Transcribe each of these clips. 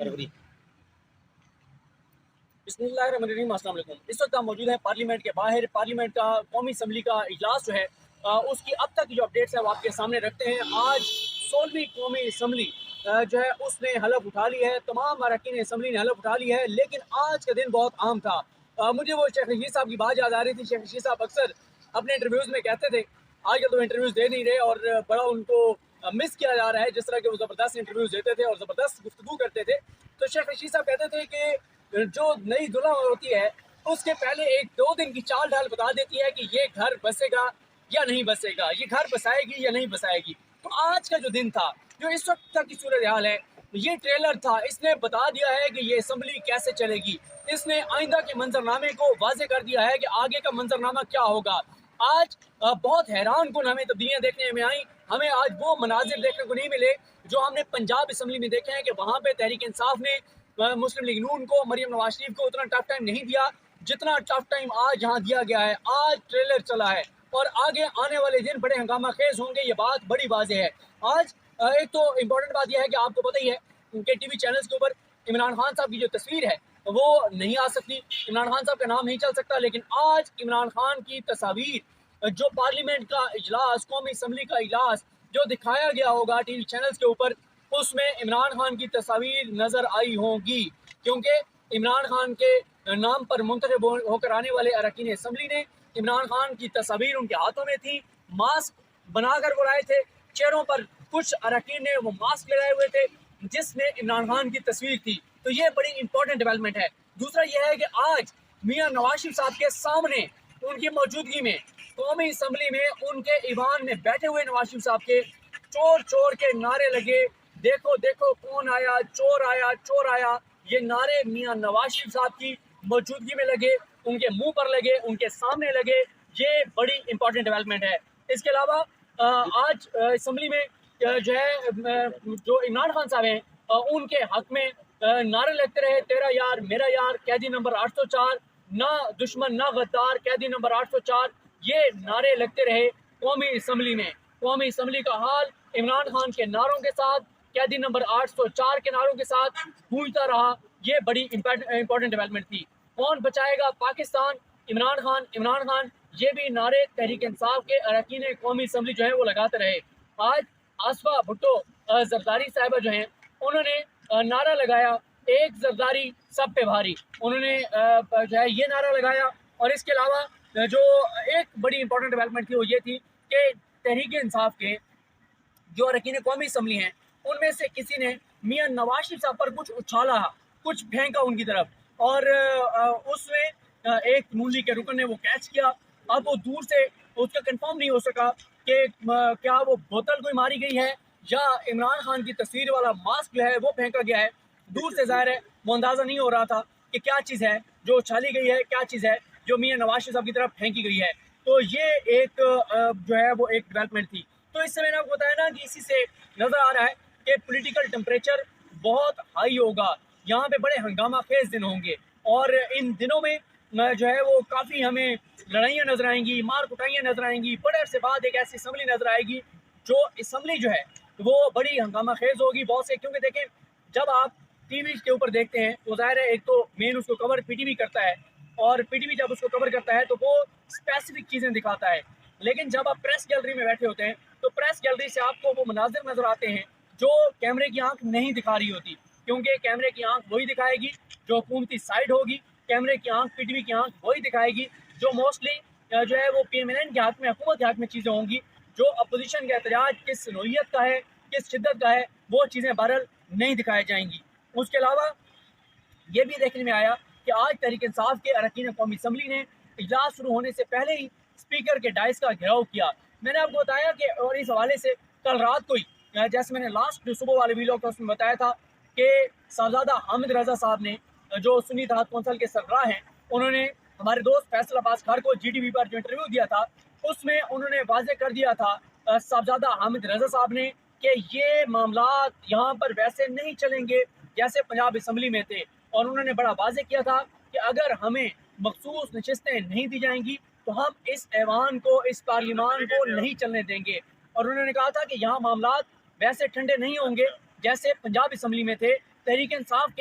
फरवरी। बिस्मिल्लाहिर्रहमानिर्रहीम, अस्सलाम वालेकुम। इस वक्त हम मौजूद हैं पार्लियामेंट के बाहर। पार्लियामेंट का कौमी असम्बली का इजलास जो है उसकी अब तक की जो अपडेट्स है वो आपके सामने रखते हैं। आज 16वीं कौमी असम्बली जो है उसने हलफ उठा ली है, तमाम अरकान असम्बली ने हलफ उठा ली है। लेकिन आज का दिन बहुत अहम था। मुझे वो शेख रशीद साहब की बात याद आ रही थी। शेख रशीद साहब अक्सर अपने इंटरव्यूज़ में कहते थे, आजकल तो इंटरव्यूज़ दे नहीं रहे और बड़ा उनको मिस किया जा रहा है जिस तरह के वो ज़बरदस्त इंटरव्यूज़ देते थे और ज़बरदस्त गुफ्तगू करते थे। तो शेख रशीद साहब कहते थे कि जो नई दुल्हन होती है उसके पहले 1-2 दिन की चाल ढाल बता देती है कि ये घर बसेगा या नहीं बसेगा, ये घर बसाएगी या नहीं बसाएगी। तो आज का जो दिन था, जो इस वक्त तक की सूरत हाल है, ये ट्रेलर था। इसने बता दिया है कि ये असम्बली कैसे चलेगी। इसने आइंदा के मंजरनामे को वाजे कर दिया है कि आगे का मंजरनामा क्या होगा। आज बहुत हैरान कुन हमें तब्दीलियाँ देखने में आई। हमें आज वो मनाजिर देखने को नहीं मिले जो हमने पंजाब असम्बली में देखे हैं कि वहाँ पे तहरीक इंसाफ ने मुस्लिम लीग नून को, मरियम नवाज शरीफ को उतना टफ टाइम नहीं दिया जितना टफ टाइम आज यहाँ दिया गया है। आज ट्रेलर चला है और आगे आने वाले दिन बड़े हंगामा खेज होंगे, ये बात बड़ी वाज़ेह है। आज एक तो इम्पोर्टेंट बात यह है कि आपको पता ही है कि टीवी चैनल्स के ऊपर इमरान खान साहब की जो तस्वीर है वो नहीं आ सकती, इमरान खान साहब का नाम नहीं चल सकता। लेकिन आज इमरान खान की तस्वीर जो पार्लियामेंट का इजलास, कौमी असम्बली का इजलास जो दिखाया गया होगा टीवी चैनल्स के ऊपर, उसमें इमरान खान की तस्वीर नजर आई होगी। क्योंकि इमरान खान के नाम पर मुंतखब होकर आने वाले अरकान असम्बली ने इमरान खान की तस्वीर उनके हाथों में थी, मास्क बनाकर वो लाए थे। चेहरों पर कुछ अरकान ने वो मास्क लगाए हुए थे जिसमें इमरान खान की तस्वीर थी। तो ये बड़ी इंपॉर्टेंट डेवलपमेंट है। दूसरा यह है कि आज मियां नवाज शरीफ साहब के सामने उनकी मौजूदगी में कौमी असम्बली में उनके ईवान में बैठे हुए नवाज शरीफ साहब के चोर चोर के नारे लगे। देखो देखो कौन आया, चोर आया, चोर आया। ये नारे मियां नवाज शरीफ साहब की मौजूदगी में लगे, उनके मुंह पर लगे, उनके सामने लगे। ये बड़ी इंपॉर्टेंट डेवलपमेंट है। इसके अलावा आज असम्बली में जो है जो इमरान खान साहब हैं उनके हक में नारे लगते रहे, तेरा यार मेरा यार, कैदी नंबर 804, ना दुश्मन ना गद्दार, कैदी नंबर 804। ये नारे लगते रहे कौमी असम्बली में। कौमी असम्बली का हाल इमरान खान के नारों के साथ, कैदी नंबर 804 के नारों के साथ गूंजता रहा। ये बड़ी इंपॉर्टेंट डेवलपमेंट थी। कौन बचाएगा पाकिस्तान, इमरान खान, इमरान खान। ये भी नारे तहरीक इंसाफ के अरकान कौमी असम्बली जो है वो लगाते रहे। आज आसफा भुट्टो जरदारी साहिबा जो हैं उन्होंने नारा लगाया, एक जरदारी सब पे भारी। उन्होंने जो है ये नारा लगाया। और इसके अलावा जो एक बड़ी इंपॉर्टेंट डेवलपमेंट थी वो ये थी कि तहरीक इंसाफ के जो अरकान कौमी असम्बली हैं उनमें से किसी ने मियां नवाज शरीफ साहब पर कुछ उछाला, कुछ फेंका उनकी तरफ और उसमें एक मूली के रुकन ने वो कैच किया। अब वो दूर से उसका कंफर्म नहीं हो सका कि क्या वो बोतल कोई मारी गई है या इमरान खान की तस्वीर वाला मास्क जो है वो फेंका गया है। दूर से ज़ाहिर है वो अंदाज़ा नहीं हो रहा था कि क्या चीज़ है जो उछाली गई है, क्या चीज़ है जो मियां नवाज शरीफ साहब की तरफ फेंकी गई है। तो ये एक जो है वो एक डेवलपमेंट थी। तो इससे मैंने आपको बताया ना कि इसी से नज़र आ रहा है कि पॉलिटिकल टेम्परेचर बहुत हाई होगा, यहाँ पे बड़े हंगामा खेज दिन होंगे और इन दिनों में जो है वो काफ़ी हमें लड़ाइयाँ नजर आएंगी, मार कुटाइयाँ नजर आएंगी। बड़े अरसे बाद एक ऐसी असम्बली नजर आएगी जो असम्बली जो है वो बड़ी हंगामा खेज होगी बहुत से। क्योंकि देखें, जब आप टीवी के ऊपर देखते हैं तो ज़ाहिर है एक तो मेन उसको कवर पीटीवी करता है और पीटीवी जब उसको कवर करता है तो वो स्पेसिफिक चीज़ें दिखाता है। लेकिन जब आप प्रेस गैलरी में बैठे होते हैं तो प्रेस गैलरी से आपको वो मनाजिर नजर आते हैं जो कैमरे की आंख नहीं दिखा रही होती। क्योंकि कैमरे की आंख वही दिखाएगी जो हुकूमती साइड होगी, कैमरे की आंख, पीटीवी की आंख वही दिखाएगी जो मोस्टली जो है वो PMNN के हाथ में, हुकूमत के हाथ में चीज़ें होंगी। जो अपोजिशन का एहतजाज किस नोयत का है, किस शिद्दत का है, वो चीज़ें बहरहाल नहीं दिखाई जाएंगी। उसके अलावा ये भी देखने में आया कि आज तहरीक इंसाफ के अरकान कौमी असम्बली ने इजलास शुरू होने से पहले ही स्पीकर के डाइस का घेराव किया। मैंने आपको बताया कि और इस हवाले से कल रात को ही जैसे मैंने लास्ट जो सुबह वाले वीडियो था उसमें बताया था कि साहबजादा हामिद रजा साहब ने जो सुन्नी इत्तेहाद कौंसिल के सरबराह हैं उन्होंने हमारे दोस्त फैसल अब्बास खार को GTV पर जो इंटरव्यू दिया था उसमें उन्होंने वाजे कर दिया था साहबजादा हामिद रजा साहब ने कि ये मामलात यहाँ पर वैसे नहीं चलेंगे जैसे पंजाब असम्बली में थे। और उन्होंने बड़ा वाजे किया था कि अगर हमें मखसूस नशिस्तें नहीं दी जाएंगी तो हम इस ऐवान को, इस पार्लियामान को नहीं चलने देंगे। और उन्होंने कहा था कि यहाँ मामलात वैसे ठंडे नहीं होंगे जैसे पंजाब असम्बली में थे तहरीक इंसाफ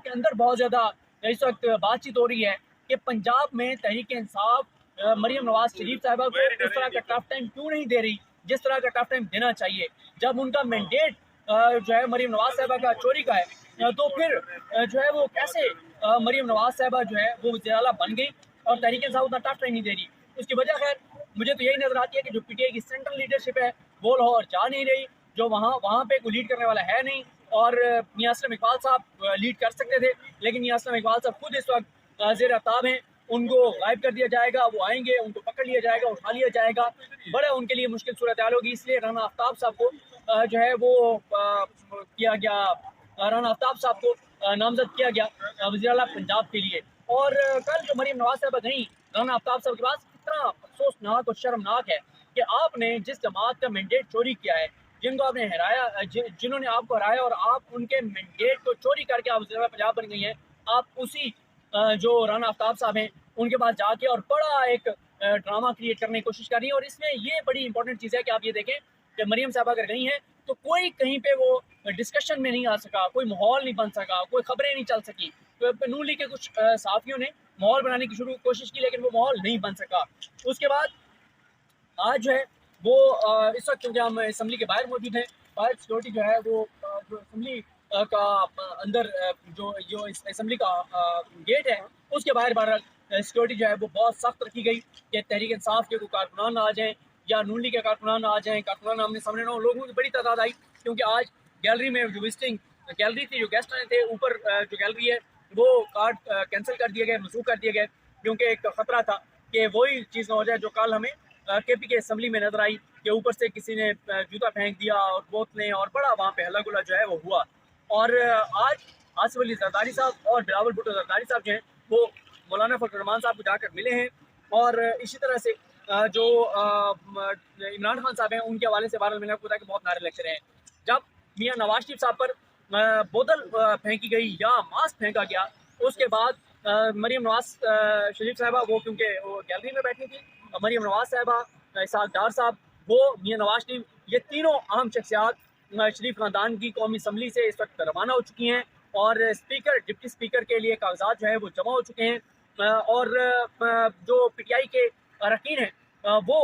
के अंदर बहुत ज़्यादा इस वक्त बातचीत हो रही है कि पंजाब में तहरीक इंसाफ मरीम नवाज शरीफ साहिबा को उस तरह का टफ टाइम क्यों नहीं दे रही जिस तरह का टफ टाइम देना चाहिए। जब उनका मैंडेट जो है मरीम नवाज साहिबा का चोरी का है, तो फिर जो है वो कैसे मरीम नवाज साहिबा जो है वो वज़ीर आला बन गई और तहरीक इंसाफ उतना टफ टाइम नहीं दे रही। उसकी वजह खैर मुझे तो यही नजर आती है कि जो पीटीआई की सेंट्रल लीडरशिप है वो लाहौर जा नहीं रही, जो वहाँ पे कोई लीड करने वाला है नहीं। और मियां असलम इकबाल साहब लीड कर सकते थे, लेकिन मियां असलम इकबाल साहब खुद इस वक्त ज़ेर ताब हैं। उनको गायब कर दिया जाएगा, वो आएंगे, उनको पकड़ लिया जाएगा, उठा लिया जाएगा, बड़ा उनके लिए मुश्किल सूरत हाल होगी। इसलिए राना आफ्ताब साहब को जो है वो किया गया, राना आफ्ताब साहब को नामजद किया गया वज़ीर आला पंजाब के लिए। और कल जो मरीम नवाज साहब गई राना आफ्ताब साहब के पास, कितना अफसोसनाक और शर्मनाक है कि आपने जिस जमात का मैंडेट चोरी किया है, जिनको आपने हराया, जिन्होंने आपको हराया और आप उनके मैंडेट को चोरी करके आप वज़ीर आला पंजाब बन गई हैं, आप उसी जो राना आफ्ताब साहब हैं उनके पास जाके और बड़ा एक ड्रामा क्रिएट करने की कोशिश कर रही है। और इसमें ये बड़ी इंपॉर्टेंट चीज़ है कि आप ये देखें कि मरीम साहब अगर गई हैं तो कोई कहीं पे वो डिस्कशन में नहीं आ सका, कोई माहौल नहीं बन सका, कोई खबरें नहीं चल सकी। तो नून लीग के कुछ साथियों ने माहौल बनाने की कोशिश की, लेकिन वो माहौल नहीं बन सका। उसके बाद आज जो है वो इस वक्त क्योंकि हम असम्बली के बाहर मौजूद हैं, बाहर सिक्योरिटी जो है वो जो असम्बली का अंदर जो इस असम्बली का गेट है उसके बाहर सिक्योरिटी जो है वो बहुत सख्त रखी गई कि तहरीक इंसाफ के कोई कारकुनान आ जाएँ या नून लीग के कारकुनान आ जाएँ। कारकुनान आमने सामने ना हो, लोगों की बड़ी तादाद आई क्योंकि आज गैलरी में जो विजिटिंग गैलरी थी, जो गेस्ट आए थे, ऊपर जो गैलरी है वो कार्ड कैंसिल कर दिए गए, मनसूख कर दिए गए, क्योंकि एक ख़तरा था कि वही चीज़ ना हो जाए जो कल हमें केपी के असम्बली में नजर आई कि ऊपर से किसी ने जूता फेंक दिया और बोतलें और बड़ा वहाँ पे हल्ला गुल्ला जो है वो हुआ। और आज आसिफ अली जरदारी साहब और बिलावल भुट्टो जरदारी साहब जो हैं वो मौलाना फजल रहमान साहब को जाकर मिले हैं। और इसी तरह से जो इमरान खान साहब हैं उनके हवाले से बारह मैंने आपको बताया कि बहुत नारे लगते रहे। जब मियाँ नवाज शरीफ साहब पर बोतल फेंकी गई या मास्क फेंका गया, उसके बाद मरीम नवाज शरीफ साहबा वो क्योंकि वो गैलरी में बैठी थी, मरीम नवाज साहबा, इसहाक डार साहब, वो मियाँ नवाज शरीफ, ये तीनों अहम शख्सियात शरीफ ख़ानदान की कौमी असम्बली से इस वक्त रवाना हो चुकी हैं और स्पीकर डिप्टी स्पीकर के लिए कागजात जो है वो जमा हो चुके हैं। और जो पीटीआई के अरकान हैं वो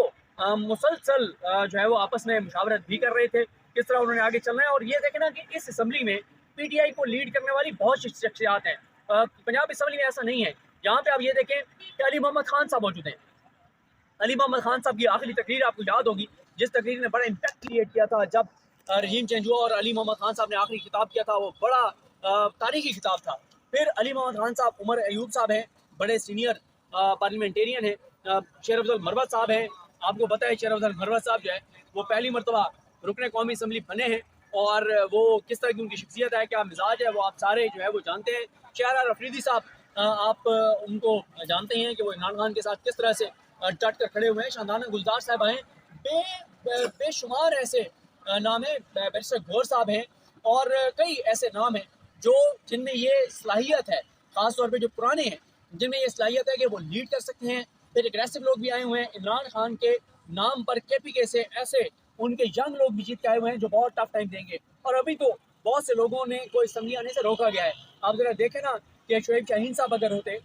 मुसलसल जो है वो आपस में मुशावरत भी कर रहे थे किस तरह उन्होंने आगे चलना है। और ये देखें ना कि इस असम्बली में पीटीआई को लीड करने वाली बहुत शख्सियात हैं। पंजाब असम्बली में ऐसा नहीं है। यहाँ पे आप ये देखें कि अली मोहम्मद खान साहब मौजूद हैं। अली मोहम्मद खान साहब की आखिरी तकरीर आपको याद होगी, जिस तकरीर ने बड़ा इम्पैक्ट क्रिएट किया था जब रहीम चेंज हुआ और अली मोहम्मद खान साहब ने आखिरी खिताब किया था, वो बड़ा तारीखी खिताब था। फिर अली मोहम्मद खान साहब, उमर अयूब साहब हैं, बड़े सीनियर पार्लियामेंटेरियन हैं। शेर अफजल मरवत साहब हैं, आपको पता है शेर अफजल मरवत साहब जो है वो पहली मरतबा रुकने कौमी असम्बली बने हैं और वो किस तरह की उनकी शख्सियत है, क्या मिजाज है, वो आप सारे जो है वो जानते हैं। शहर अफरीदी साहब, आप उनको जानते हैं कि वो इमरान खान के साथ किस तरह से डट कर खड़े हुए हैं। शानदाना गुलजार साहब हैं, बेशुमार ऐसे नाम है, बैरिस्टर गौर साहब हैं और कई ऐसे नाम हैं जो जिनमें ये सलाहियत है, ख़ासतौर पे जो पुराने हैं जिनमें ये सलाहियत है कि वो लीड कर सकते हैं। फिर एग्रेसिव लोग भी आए हुए हैं इमरान खान के नाम पर, केपीके से ऐसे उनके यंग लोग भी जीत के आए हुए हैं जो बहुत टफ टाइम देंगे। और अभी तो बहुत से लोगों ने को असम्बली आने से रोका गया है। आप ज़रा देखें ना कि शोएब शाहीन साहब अगर होते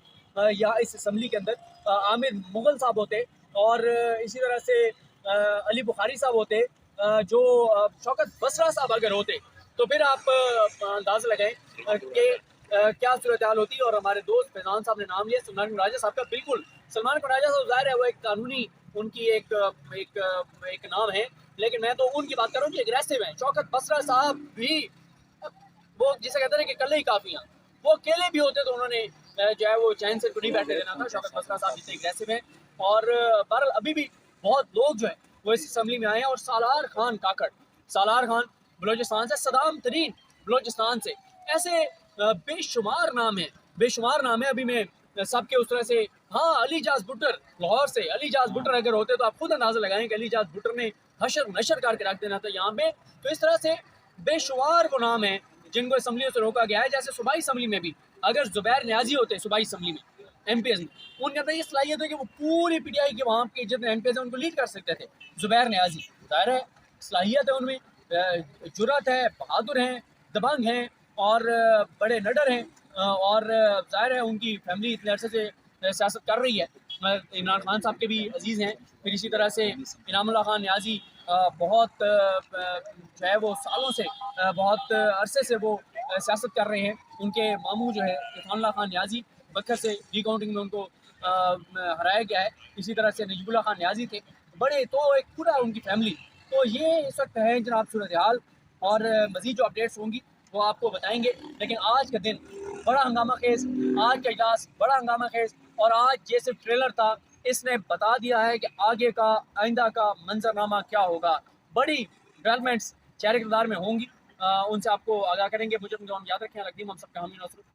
या इस असम्बली के अंदर आमिर मुगल साहब होते और इसी तरह से अली बुखारी साहब होते, जो शौकत बसरा साहब अगर होते, तो फिर आप अंदाज़ा लगाएं कि क्या सूरत हाल होती। और हमारे दोस्त फैजान साहब ने नाम लिया सलमान राजा साहब का। बिल्कुल, सलमान राजा साहब ज़ाहिर है वो एक कानूनी उनकी एक नाम है, लेकिन मैं तो उनकी बात कर रहा हूँ कि एग्रेसिव हैं। शौकत बसरा साहब भी वो जिसे कहते हैं कि कल ही काफ़ी हैं, वो अकेले भी होते तो उन्होंने जो है वो चैन से तो नहीं बैठे देना था। शौकत बसरा साहब जितने एग्रेसिव हैं और बहरहाल अभी भी बहुत लोग जो है वो इस असम्बली में आए हैं। और सालार खान काकड़, सालार खान बलोचिस्तान से, सदाम तरीन बलोचिस्तान से, ऐसे बेशुमार नाम है, बेशुमार नाम है। अभी मैं सबके उस तरह से, हाँ, अली जाज भुट्टर लाहौर से, अली जाज भुट्टर अगर होते तो आप खुद अंदाजा लगाएं कि अली जाज भुट्टर ने हशर नशर करके रख देना था यहाँ पे। तो इस तरह से बेशुमार वो नाम है जिनको असम्बलियों से रोका गया है। जैसे सूबाई असम्बली में भी अगर जुबैर न्याजी होते सूबाई असम्बली में एमपीएस में, उनके अंदर ये सलाहियत है कि वो पूरी पीटीआई के वहाँ के जितने एमपीएस हैं उनको लीड कर सकते थे। जुबैर न्याजी, जाहिर है सलाहियत है उनमें, जुर्रत है, बहादुर हैं, दबंग हैं और बड़े निडर हैं, और ज़ाहिर है उनकी फैमिली इतने अरसे से सियासत कर रही है। इमरान खान साहब के भी अजीज़ हैं, फिर इसी तरह से इनामुल्लाह खान नियाज़ी बहुत जो है वो सालों से बहुत अरसे से वो सियासत कर रहे हैं। उनके मामू जो है इरफानुल्लाह खान नियाज़ी, बखर से रिकाउंटिंग में उनको हराया गया है। इसी तरह से नजीबुल्लाह खान नियाज़ी थे बड़े, तो एक पूरा उनकी फैमिली। तो ये इस वक्त है जनाब सूरत हाल, और मज़ीद जो अपडेट्स होंगी वो आपको बताएंगे। लेकिन आज का दिन बड़ा हंगामा खेज, आज का इजलास बड़ा हंगामा खेज, और आज ये सिर्फ ट्रेलर था, इसने बता दिया है कि आगे का आइंदा का मंजरनामा क्या होगा। बड़ी डेवलपमेंट्स चेहरे किरदार में होंगी, उनसे आपको आगाह करेंगे। मुझे याद रखें, रखीम हम सबका हामी नसर।